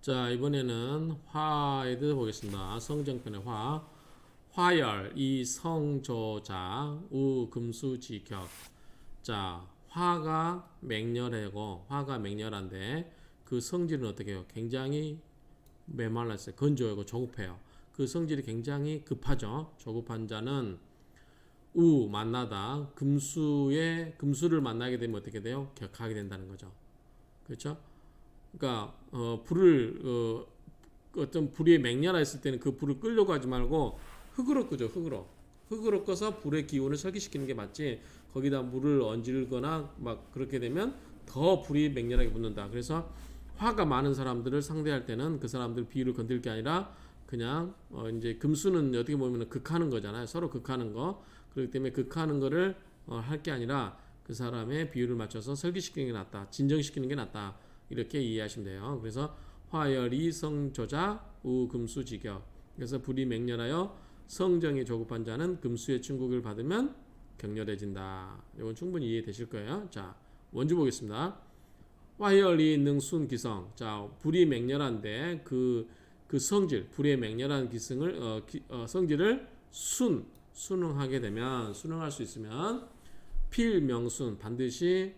자, 이번에는 화에 대해서 보겠습니다. 성정편의 화. 화열, 이성조자, 우금수지격. 자, 화가 맹렬한데 그 성질은 어떻게 해요? 굉장히 메말랐어요. 건조하고 조급해요. 그 성질이 굉장히 급하죠. 조급한 자는 만나다 금수를 만나게 되면 어떻게 돼요? 격하게 된다는 거죠. 그렇죠? 그러니까 어떤 불이 맹렬했을 때는 그 불을 끌려고 하지 말고 흙으로 끄죠. 흙으로 꺼서 불의 기운을 설기시키는 게 맞지. 거기다 물을 얹거나 막 그렇게 되면 더 불이 맹렬하게 붙는다. 그래서 화가 많은 사람들을 상대할 때는 그 사람들 비유를 건들 게 아니라 그냥 이제 금수는 어떻게 보면 극하는 거잖아요. 서로 극하는 거. 그렇기 때문에 극하는 거를 할 게 아니라 그 사람의 비유를 맞춰서 설기시키는 게 낫다. 진정시키는 게 낫다. 이렇게 이해하시면 돼요. 그래서 화열이 성조자 우금수지격. 그래서 불이 맹렬하여 성정이 조급한 자는 금수의 충국을 받으면 격렬해진다. 이건 충분히 이해되실 거예요. 자, 원주 보겠습니다. 화열이 능순기성. 자, 불이 맹렬한데 그 성질, 불의 맹렬한 기승을 성질을 순응할 수 있으면 필명순 반드시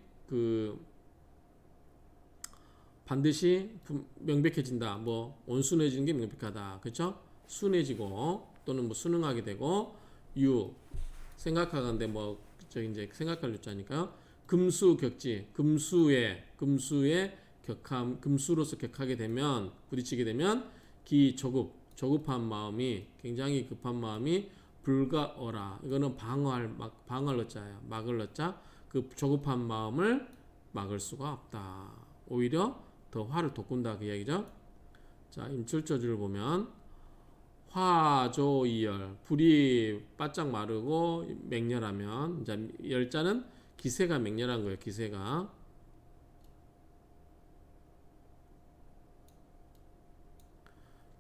명백해진다. 뭐 온순해지는 게 명백하다. 그렇죠? 순해지고 또는 뭐 순응하게 되고 생각하는데 뭐 저기 이제 생각할 유자니까요. 금수격지 금수의 격함 금수로서 격하게 되면 부딪히게 되면 조급한 마음이 굉장히 급한 마음이 불가어라. 이거는 방어할 넣자예요. 막을 넣자. 그 조급한 마음을 막을 수가 없다. 오히려 더 화를 돋군다 그 이야기죠. 자, 임철조주를 보면 화조이열 불이 바짝 마르고 맹렬하면 이제 열자는 기세가 맹렬한 거예요.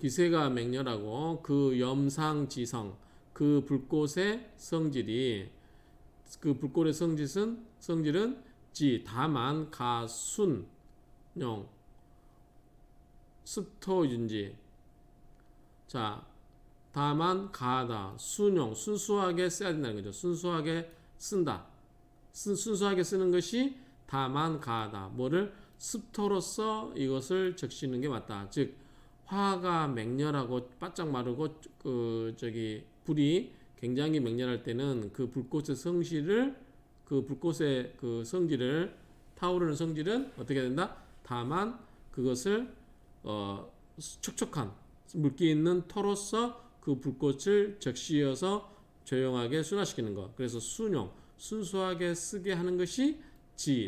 기세가 맹렬하고 그 염상지성 그 불꽃의 성질은 다만 가순용 습토윤지. 자, 다만 가하다 순수하게 써야 된다는 거죠. 순수하게 쓴다. 순수하게 쓰는 것이 다만 가하다. 뭐를 습토로서 이것을 적시는 게 맞다. 즉 화가 맹렬하고 바짝 마르고 불이 굉장히 맹렬할 때는 그 불꽃의 그 성질을 타오르는 성질은 어떻게 된다? 다만 그것을 촉촉한 물기 있는 터로서 그 불꽃을 적시어서 조용하게 순화시키는 것. 그래서 순수하게 쓰게 하는 것이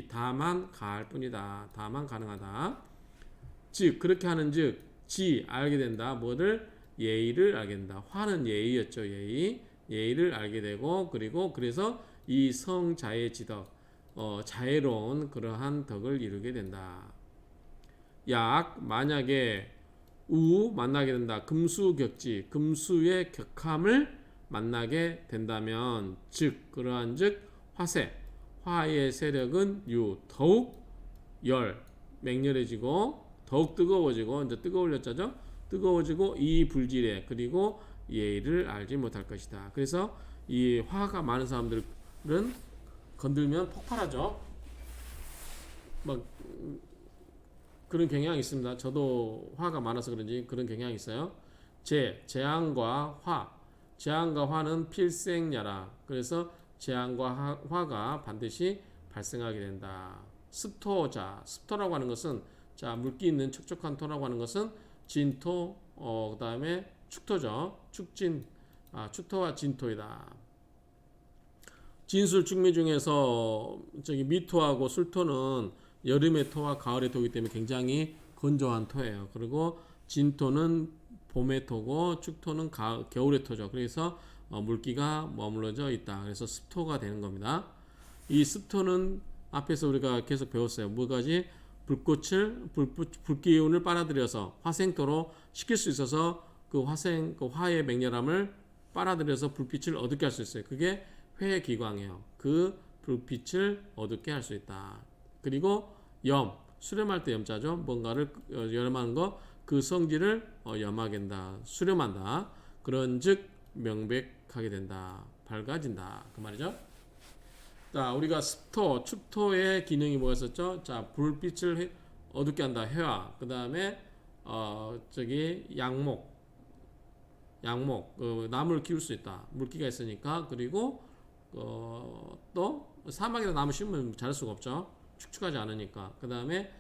다만 가할 뿐이다. 다만 가능하다. 즉 그렇게 하는즉 알게 된다. 뭐를 예의를 알게 된다. 화는 예의였죠. 예의를 알게 되고 그래서 이 성자의 지덕 자애로운 그러한 덕을 이루게 된다. 만약에 만나게 된다. 금수의 격함을 만나게 된다면 그러한즉 화의 세력은 더욱 맹렬해지고 더욱 뜨거워지고 이제 뜨거워지고 이 불질에 그리고 예의를 알지 못할 것이다. 그래서 이 화가 많은 사람들은 건들면 폭발하죠. 막 그런 경향이 있습니다. 저도 화가 많아서 그런지 그런 경향이 있어요. 재앙과 화는 필생야라. 그래서 재앙과 화가 반드시 발생하게 된다. 습토라고 하는 것은 물기 있는 촉촉한 토라고 하는 것은 진토, 그 다음에 축토죠. 축토와 진토이다. 진술 축미 중에서 미토하고 술토는 여름의 토와 가을의 토이기 때문에 굉장히 건조한 토예요. 그리고 진토는 봄의 토고 축토는 겨울의 토죠. 그래서 물기가 머물러져 있다. 그래서 습토가 되는 겁니다. 이 습토는 앞에서 우리가 계속 배웠어요. 뭐가지? 불기운을 빨아들여서 화생토로 시킬 수 있어서 그 화의 맹렬함을 빨아들여서 불빛을 어둡게 할 수 있어요. 그게 회기광이에요. 그 불빛을 어둡게 할 수 있다. 그리고 수렴할 때 염자죠. 뭔가를 열음하는 거 그 성질을 염하겐다, 수렴한다. 그런즉 명백하게 된다, 밝아진다, 그 말이죠. 자, 우리가 습토, 축토의 기능이 뭐였었죠? 자, 불빛을 어둡게 한다, 해화. 그 다음에 저기 양목, 나무를 키울 수 있다, 물기가 있으니까. 그리고 또 사막에다 나무 심으면 자랄 수가 없죠, 축축하지 않으니까. 그 다음에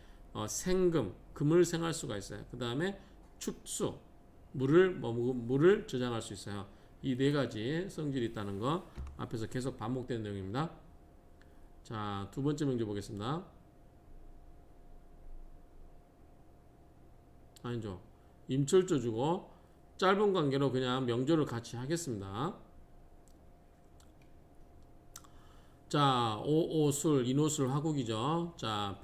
생금, 금을 생할 수가 있어요. 그 다음에 축수, 물을 저장할 수 있어요. 이 네 가지 성질이 있다는 거 앞에서 계속 반복되는 내용입니다. 자, 두 번째 명제 보겠습니다. 아니죠, 임철조 주고 짧은 관계로 그냥 명조를 같이 하겠습니다. 자, 오술, 인오술 화국이죠. 자,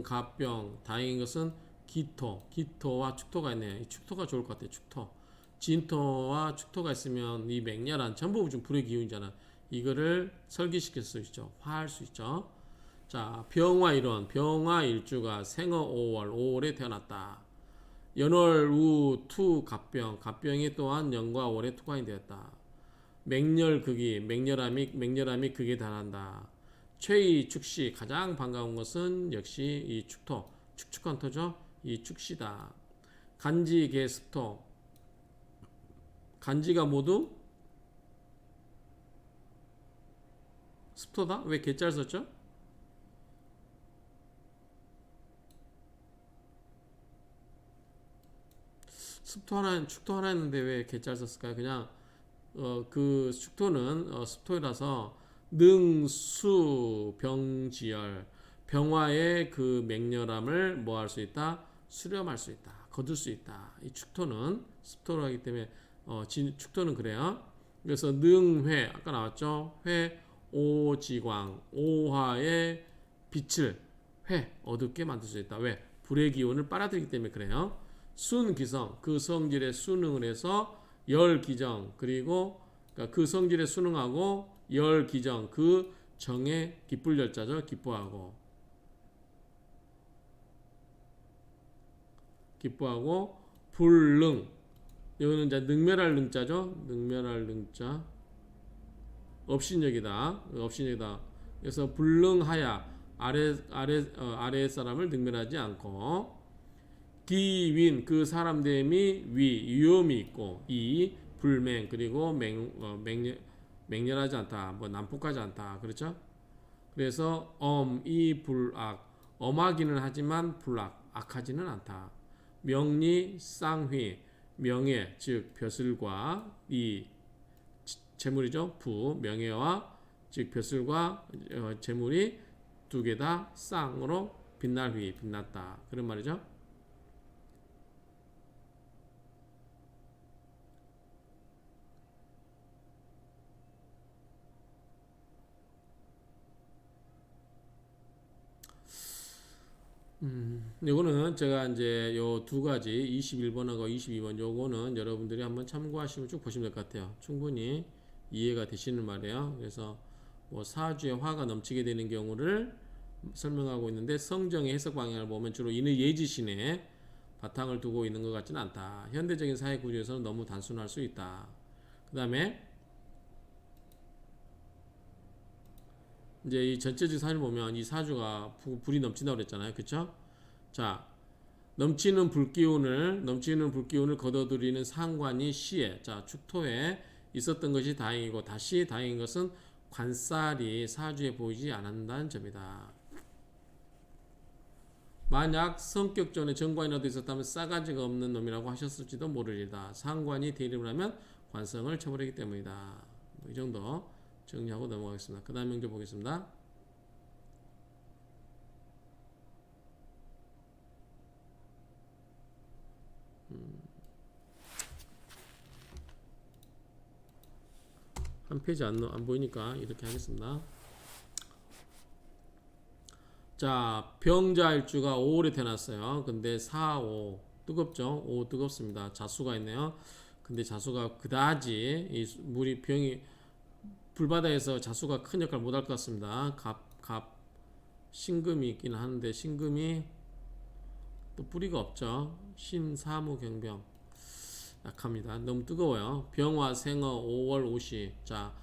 갑병, 다행인 것은 기토와 축토가 있네요. 이 축토가 좋을 것 같아요. 축토, 진토와 축토가 있으면 이 맹렬한 전부 좀 불의 기운이잖아. 이거를 설기시킬 수 있죠. 화할 수 있죠. 자, 병화일주가 생어 5월에 태어났다. 연월 우투 갑병이 또한 연과 월에 투관이 되었다. 맹렬함이 극에 달한다. 최의 축시, 가장 반가운 것은 역시 이 축토, 축축한 토죠. 이 축시다. 간지, 개습토, 간지가 모두 습토다. 왜 개짤 썼죠? 축토 하나 했는데 왜 개짤 썼을까요? 그냥 그 축토는 습토라서 능수 병지열, 병화의 그 맹렬함을 뭐 할 수 있다? 수렴할 수 있다, 거둘 수 있다. 이 축토는 습토로 하기 때문에 축토는 그래요. 그래서 능회, 아까 나왔죠? 회, 오지광, 오화의 빛을 어둡게 만들 수 있다. 왜? 불의 기운을 빨아들이기 때문에 그래요. 순기성, 그 성질에 순응을 해서 열기정, 그리고 그러니까 그 성질에 순응하고 열기정, 그 정에 기쁠 열자죠. 기뻐하고 불능, 여기는 이제 능멸할 능자죠. 능멸할 능자, 업신여기다. 그래서 불능하야, 아래 사람을 능멸하지 않고. 기윈, 그 사람됨이 위험이 있고. 이 불맹, 그리고 맹렬하지 않다, 뭐 난폭하지 않다, 그렇죠. 그래서 이 불악, 엄하기는 하지만 악하지는 않다. 명리 쌍휘, 명예 즉 벼슬과 이 재물이죠. 명예와 즉 벼슬과 재물이 두 개 다 쌍으로 빛났다, 그런 말이죠. 요거는 제가 이제 요 두 가지 21번하고 22번 요거는 여러분들이 한번 참고하시면 쭉 보시면 될 것 같아요. 충분히 이해가 되시는 말이에요. 그래서 뭐 사주에 화가 넘치게 되는 경우를 설명하고 있는데, 성정의 해석 방향을 보면 주로 이는 예지신에 바탕을 두고 있는 것 같지는 않다. 현대적인 사회 구조에서는 너무 단순할 수 있다. 그 다음에 이제 이 전체적 사주를 보면 이 사주가 불이 넘친다고 그랬잖아요. 그쵸? 자, 넘치는 불기운을 거둬들이는 상관이 시에, 자, 축토에 있었던 것이 다행이고, 다시 다행인 것은 관살이 사주에 보이지 않는다는 점이다. 만약 성격전에 정관이라도 있었다면 싸가지가 없는 놈이라고 하셨을지도 모르리다. 상관이 대립을 하면 관성을 쳐버리기 때문이다. 뭐 이 정도 정리하고 넘어가겠습니다. 그 다음 명제 보겠습니다. 한 페이지 안 보이니까 이렇게 하겠습니다. 자, 병자일주가 5월에 태어났어요. 근데 4, 5 뜨겁죠? 5 뜨겁습니다. 자수가 있네요. 근데 자수가 그다지 이 물이 병이 불바다에서 자수가 큰 역할 못할 것 같습니다. 신금이 있긴 하는데 신금이 또 뿌리가 없죠. 신사무경병 약합니다. 너무 뜨거워요. 병화 생어 5월 오시. 자,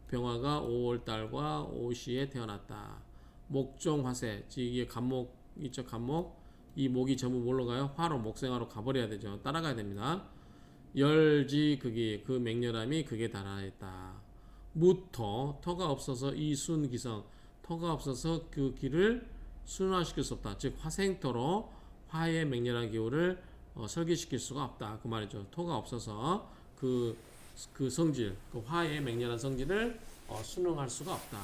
병화가 5월 달과 오시에 태어났다. 목종 화세. 이게 간목 있죠. 간목. 이 목이 전부 뭘로 가요? 화로 목생화로 가버려야 되죠. 따라가야 됩니다. 열지 극이 그 맹렬함이 극에 달하였다. 무토 터가 없어서 이순기성 터가 없어서 그 기를 순화시킬 수 없다. 즉 화생토로 화의 맹렬한 기호를 설계시킬 수가 없다. 그 말이죠. 토가 없어서 그 성질, 그 화의 맹렬한 성질을 순응할 수가 없다.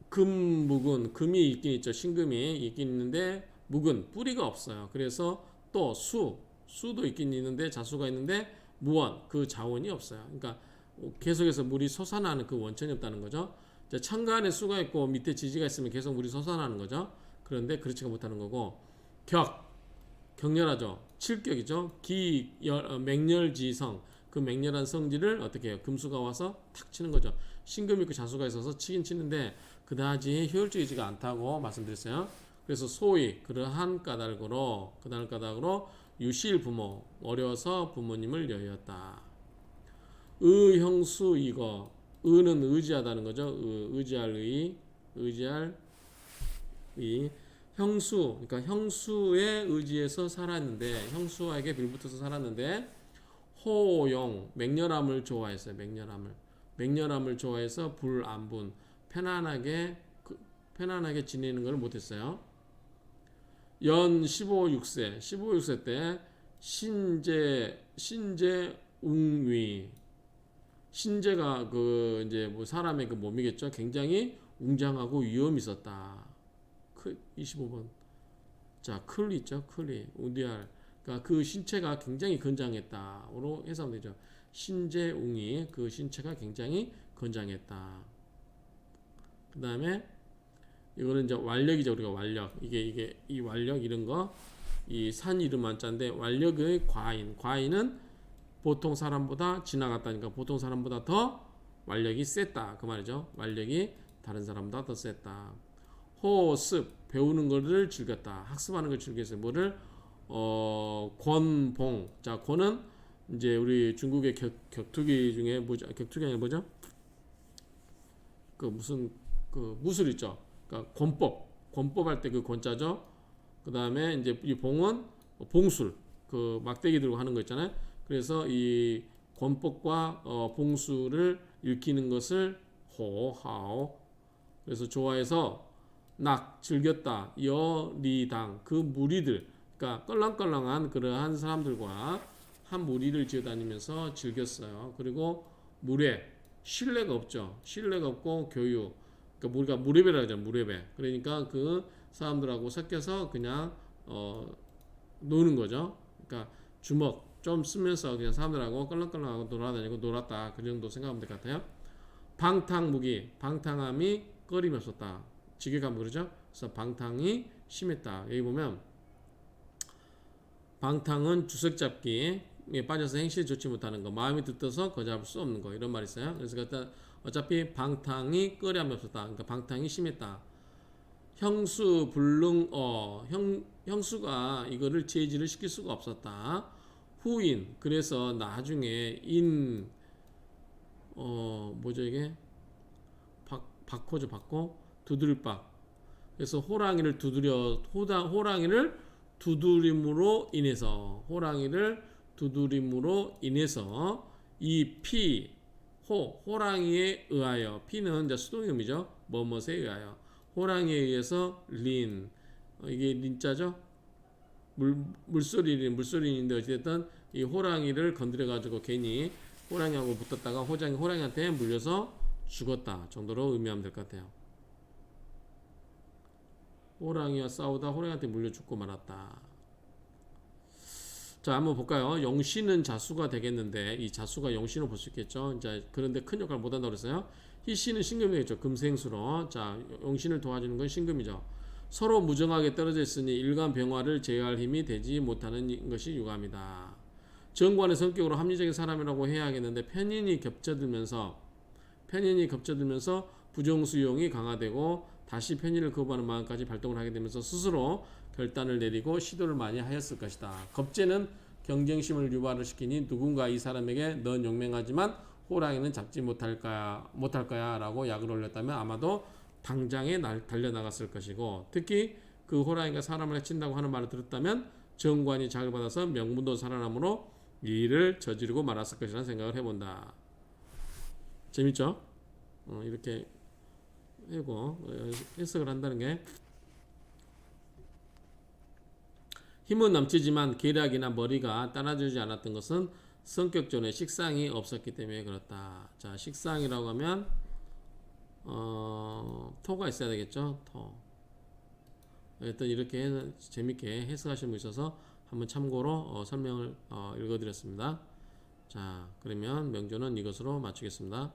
금묵은 금이 있긴 있죠. 신금이 있긴 있는데 묵은 뿌리가 없어요. 그래서 또 수도 있긴 있는데 자수가 있는데 무원 그 자원이 없어요. 그러니까 계속해서 물이 솟아나는 그 원천이 없다는 거죠. 창가 안에 수가 있고 밑에 지지가 있으면 계속 물이 솟아나는 거죠. 그런데 그렇지가 못하는 거고 격렬하죠. 칠격이죠. 맹렬지성 그 맹렬한 성질을 어떻게 해요? 금수가 와서 탁 치는 거죠. 신금 있고 자수가 있어서 치긴 치는데 그다지 효율적이지가 않다고 말씀드렸어요. 그래서 소위 그러한 까닭으로 유실 부모 어려서 부모님을 여의었다. 의형수 이거 의는 의지하다는 거죠. 의지할 의 형수 그러니까 형수의 의지에서 살았는데 형수에게 빌붙어서 살았는데 호용 맹렬함을 좋아했어요. 맹렬함을 좋아해서 불안분 편안하게 지내는 걸 못했어요. 연 15,6세 때 신재웅위 신재가 그 이제 뭐 사람의 그 몸이겠죠. 굉장히 웅장하고 위험이 있었다. 25번. 자, 클리 있죠. 클리 우디알. 그러니까 그 신체가 굉장히 건장했다로 해석하면 되죠. 신재웅이 그 신체가 굉장히 건장했다. 그 다음에 이거는 이제 완력이죠. 우리가 완력. 이게 이 완력 이런 거 이 산 이름 한자인데 완력의 과인은 보통 사람보다 지나갔다니까 보통 사람보다 더 완력이 셌다. 그 말이죠. 완력이 다른 사람보다 더 셌다. 호습 배우는 것을 즐겼다. 학습하는 걸 즐겼어요. 뭐를 권봉. 자, 권은 이제 우리 중국의 격투기 중에 뭐죠? 격투기 아니라 뭐죠? 그 무슨 그 무술 있죠. 그러니까 권법 할 때 그 권자죠. 그 다음에 이제 이 봉은 봉술 그 막대기 들고 하는 거 있잖아요. 그래서 이 권법과 봉술을 읽히는 것을 호하오. 그래서 좋아해서 즐겼다. 여리당 그 무리들 그러니까 껄렁껄렁한 그러한 사람들과 한 무리를 지어다니면서 즐겼어요. 그리고 신뢰가 없죠. 신뢰가 없고 교육 그러니까 우리가 무례배라고 하잖아요. 무례배. 그러니까 그 사람들하고 섞여서 그냥 노는 거죠. 그러니까 주먹 좀 쓰면서 그냥 사람들하고 껄렁껄렁하고 돌아다니고 놀았다. 그 정도 생각하면 될 것 같아요. 방탕무기 방탕함이 꺼림이 없었다. 지게감 그러죠. 그래서 방탕이 심했다. 여기 보면 방탕은 주석 잡기에 빠져서 행실이 좋지 못하는 거 마음이 들떠서 거잡을 수 없는 거 이런 말이 있어요. 그래서 어차피 방탕이 꺼림이 없었다. 그러니까 방탕이 심했다. 형수 불능어 형수가 이거를 제지를 시킬 수가 없었다. 후인 그래서 나중에 뭐죠 이게 박호죠. 박호 두드릴박 그래서 호랑이를 두드림으로 인해서 이 호랑이에 의하여 피는 이제 수동형이죠. 뭐뭐에 의하여 호랑이에 의해서 이게 린자죠. 물소리인데 어쨌든 이 호랑이를 건드려 가지고 괜히 호랑이하고 붙었다가 호랑이한테 물려서 죽었다 정도로 의미하면 될 것 같아요. 호랑이와 싸우다 호랑이한테 물려 죽고 말았다. 자, 한번 볼까요? 영신은 자수가 되겠는데 이 자수가 영신을 볼 수 있겠죠. 이제 그런데 큰 역할을 못 한다고 그랬어요. 희신은 신금이겠죠. 금생수로. 자, 영신을 도와주는 건 신금이죠. 서로 무정하게 떨어져 있으니 일간 병화를 제어할 힘이 되지 못하는 것이 유감이다. 정관의 성격으로 합리적인 사람이라고 해야 하겠는데 편인이 겹쳐들면서 부정수용이 강화되고 다시 편의를 거부하는 마음까지 발동을 하게 되면서 스스로 결단을 내리고 시도를 많이 하였을 것이다. 겁제는 경쟁심을 유발을 시키니 누군가 이 사람에게 넌 용맹하지만 호랑이는 잡지 못할 거야 라고 약을 올렸다면 아마도 당장에 달려나갔을 것이고, 특히 그 호랑이가 사람을 해친다고 하는 말을 들었다면 정관이 작을 받아서 명분도 살아남으로 이 일을 저지르고 말았을 것이라는 생각을 해본다. 재밌죠? 이렇게 하고 해석을 한다는 게, 힘은 넘치지만 계략이나 머리가 따라주지 않았던 것은 성격적으로 식상이 없었기 때문에 그렇다. 자, 식상이라고 하면 토가 있어야 되겠죠. 토. 일단 이렇게 재밌게 해석하시는 분 있어서 한번 참고로 설명을 읽어드렸습니다. 자, 그러면 명조는 이것으로 마치겠습니다.